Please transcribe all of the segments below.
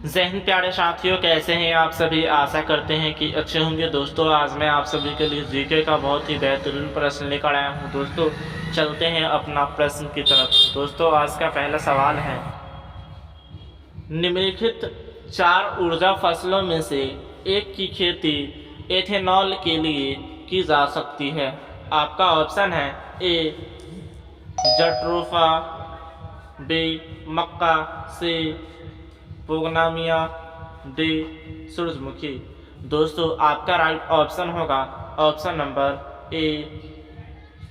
जय हिंद प्यारे साथियों, कैसे हैं आप सभी। आशा करते हैं कि अच्छे होंगे। दोस्तों आज मैं आप सभी के लिए जीके का बहुत ही बेहतरीन प्रश्न लेकर आया हूं। दोस्तों चलते हैं अपना प्रश्न की तरफ। दोस्तों आज का पहला सवाल है, निम्नलिखित 4 ऊर्जा फसलों में से एक की खेती एथेनॉल के लिए की जा सकती है। आपका ऑप्शन है ए जट्रोफा, बी मक्का, सी पोगनामिया, डी सूरजमुखी। दोस्तों आपका राइट ऑप्शन होगा ऑप्शन नंबर ए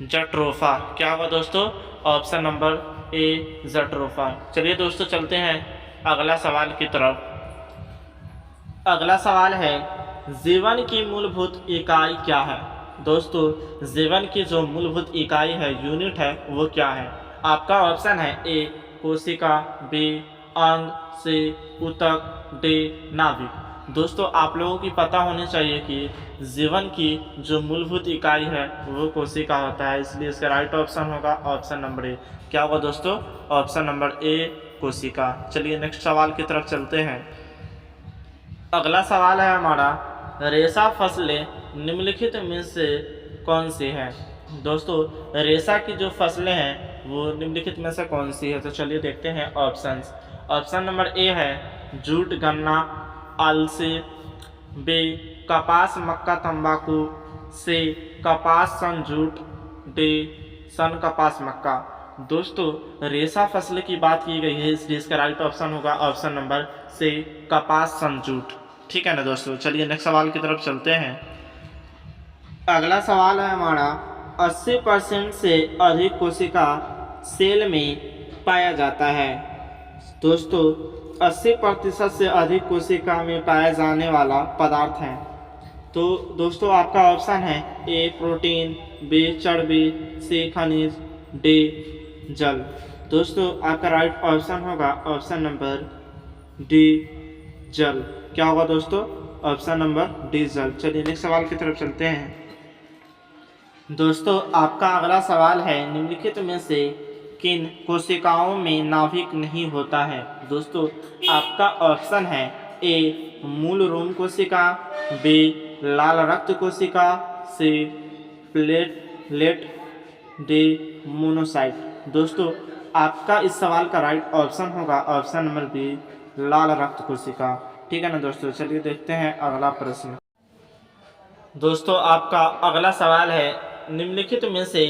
जट्रोफा। क्या होगा दोस्तों? Option number A jatropha. चलिए दोस्तों चलते हैं अगला सवाल की तरफ। अगला सवाल है, जीवन की मूलभूत इकाई क्या है। दोस्तों जीवन की जो मूलभूत इकाई है, यूनिट है, वो क्या है। आपका ऑप्शन है ए कोशिका, बी अंग, सी ऊतक, डी नाभिक। दोस्तों आप लोगों की पता होनी चाहिए कि जीवन की जो मूलभूत इकाई है वो कोशिका होता है, इसलिए इसका राइट ऑप्शन होगा ऑप्शन नंबर ए। क्या होगा दोस्तों? ऑप्शन नंबर ए कोशिका। चलिए नेक्स्ट सवाल की तरफ चलते हैं। अगला सवाल है हमारा, रेशा फसलें निम्नलिखित में से कौन सी हैं। दोस्तों रेशा की जो फसलें हैं वो निम्नलिखित में से कौन सी है, तो चलिए देखते हैं ऑप्शंस। ऑप्शन नंबर ए है जूट, गन्ना, अलसी, बी कपास, मक्का, तंबाकू, सी कपास, सन, जूट, डी सन, कपास, मक्का। दोस्तों रेशा फसल की बात की गई है, इसलिए इसका राइट ऑप्शन होगा ऑप्शन नंबर सी कपास, सन, जूट। ठीक है ना दोस्तों। चलिए नेक्स्ट सवाल की तरफ चलते हैं। अगला सवाल है हमारा, 80% से अधिक कोशिका सेल में पाया जाता है। दोस्तों 80% से अधिक कोशिका में पाया जाने वाला पदार्थ है। तो दोस्तों आपका ऑप्शन है ए प्रोटीन, बी चर्बी, सी खनिज, डी जल। दोस्तों आपका राइट ऑप्शन होगा ऑप्शन नंबर डी जल। क्या होगा दोस्तों? ऑप्शन नंबर डी जल। चलिए नेक्स्ट सवाल की तरफ चलते हैं। दोस्तों आपका अगला सवाल है, निम्नलिखित में से किन कोशिकाओं में नाभिक नहीं होता है। दोस्तों आपका ऑप्शन है ए मूल रोम कोशिका, बी लाल रक्त कोशिका, सी प्लेटलेट, डी मोनोसाइट। दोस्तों आपका इस सवाल का राइट ऑप्शन होगा ऑप्शन नंबर बी लाल रक्त कोशिका। ठीक है ना दोस्तों। चलिए देखते हैं अगला प्रश्न। दोस्तों आपका अगला सवाल है, निम्नलिखित में से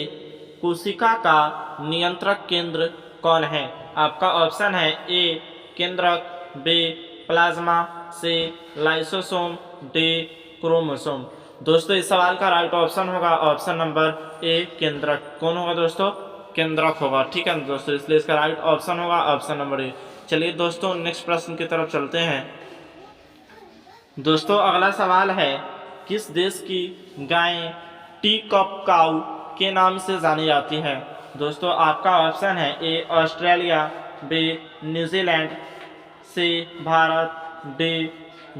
कोशिका का नियंत्रक केंद्र कौन है। आपका ऑप्शन है ए केंद्रक, बी प्लाज्मा, सी लाइसोसोम, डी क्रोमोसोम। दोस्तों इस सवाल का राइट ऑप्शन होगा ऑप्शन नंबर ए केंद्रक। कौन होगा दोस्तों? केंद्रक होगा। ठीक है दोस्तों, इसलिए इसका राइट ऑप्शन होगा ऑप्शन नंबर ए। चलिए दोस्तों नेक्स्ट प्रश्न की तरफ चलते हैं। दोस्तों अगला सवाल है, किस देश की गाय टी कप काऊ के नाम से जानी जाती है। दोस्तों आपका ऑप्शन है A Australia, B New Zealand, C Bharat, D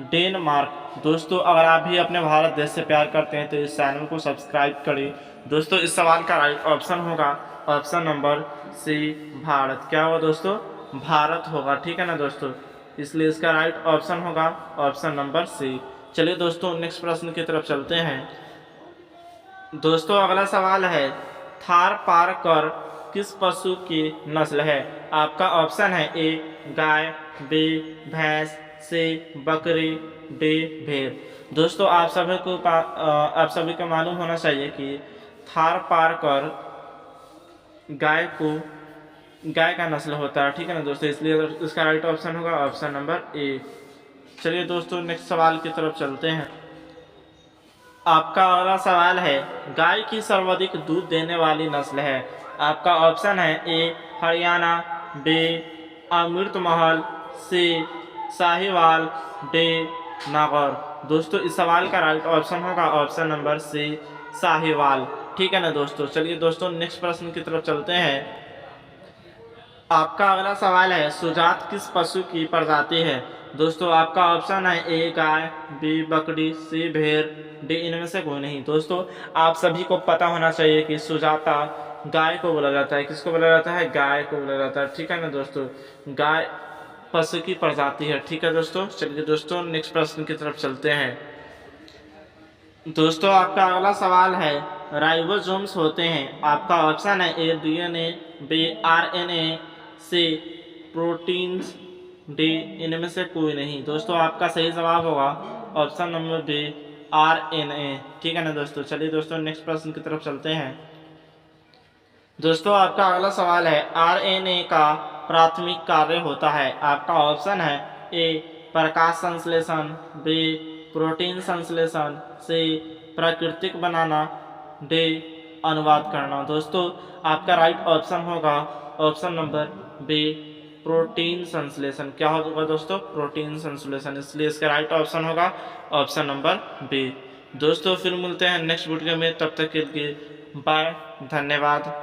Denmark. दोस्तों अगर आप भी अपने भारत देश से प्यार करते हैं तो इस चैनल को सब्सक्राइब करें। दोस्तों इस सवाल का राइट ऑप्शन होगा ऑप्शन नंबर सी भारत। क्या होगा दोस्तों? भारत होगा। ठीक है ना दोस्तों, इसलिए इसका राइट ऑप्शन होगा ऑप्शन नंबर सी। चलिए दोस्तों नेक्स्ट प्रश्न की तरफ चलते हैं। दोस्तों अगला सवाल है, थार पारकर किस पशु की नस्ल है। आपका ऑप्शन है ए गाय, बी भैंस, सी बकरी, डी भेड़। दोस्तों आप सभी को मालूम होना चाहिए कि थार पारकर गाय का नस्ल होता है। ठीक है ना दोस्तों, इसलिए इसका राइट ऑप्शन होगा ऑप्शन नंबर ए। चलिए दोस्तों नेक्स्ट सवाल की तरफ चलते हैं। आपका अगला सवाल है, गाय की सर्वाधिक दूध देने वाली नस्ल है। आपका ऑप्शन है ए हरियाणा, बी अमृत महल, सी साहिवाल, डी नागौर। दोस्तों इस सवाल का राइट ऑप्शन होगा ऑप्शन नंबर सी साहिवाल। ठीक है ना दोस्तों। चलिए दोस्तों नेक्स्ट प्रश्न की तरफ चलते हैं। आपका अगला सवाल है, सुजात किस पशु की प्रजाति है। दोस्तों आपका ऑप्शन है ए गाय, बी बकरी, सी भेड़, डी इनमें से कोई नहीं। दोस्तों आप सभी को पता होना चाहिए कि सुजाता गाय को बोला जाता है। किसको बोला जाता है? गाय को बोला जाता है। ठीक है ना दोस्तों, गाय पशु की प्रजाति है। ठीक है दोस्तों, चलिए दोस्तों नेक्स्ट प्रश्न की तरफ चलते हैं। दोस्तों आपका अगला सवाल है, राइबोसोम्स होते हैं, आपका ऑप्शन है ए डीएनए, बी आरएनए, सी प्रोटीन्स, डी इनमें से कोई नहीं। दोस्तों आपका सही जवाब होगा ऑप्शन नंबर बी आरएनए। ठीक है ना दोस्तों, चलिए दोस्तों नेक्स्ट प्रश्न की तरफ चलते हैं। दोस्तों आपका अगला सवाल है, आरएनए का प्राथमिक कार्य होता है, आपका ऑप्शन है ए प्रकाश संश्लेषण, बी प्रोटीन संश्लेषण, सी प्राकृतिक बनाना, डी अनुवाद करना। दोस्तों आपका राइट ऑप्शन होगा ऑप्शन नंबर बी प्रोटीन संश्लेषण। क्या होगा दोस्तों? प्रोटीन संश्लेषण, इसलिए इसका राइट ऑप्शन होगा ऑप्शन नंबर बी। दोस्तों फिर मिलते हैं नेक्स्ट वीडियो में, तब तक के लिए बाय, धन्यवाद।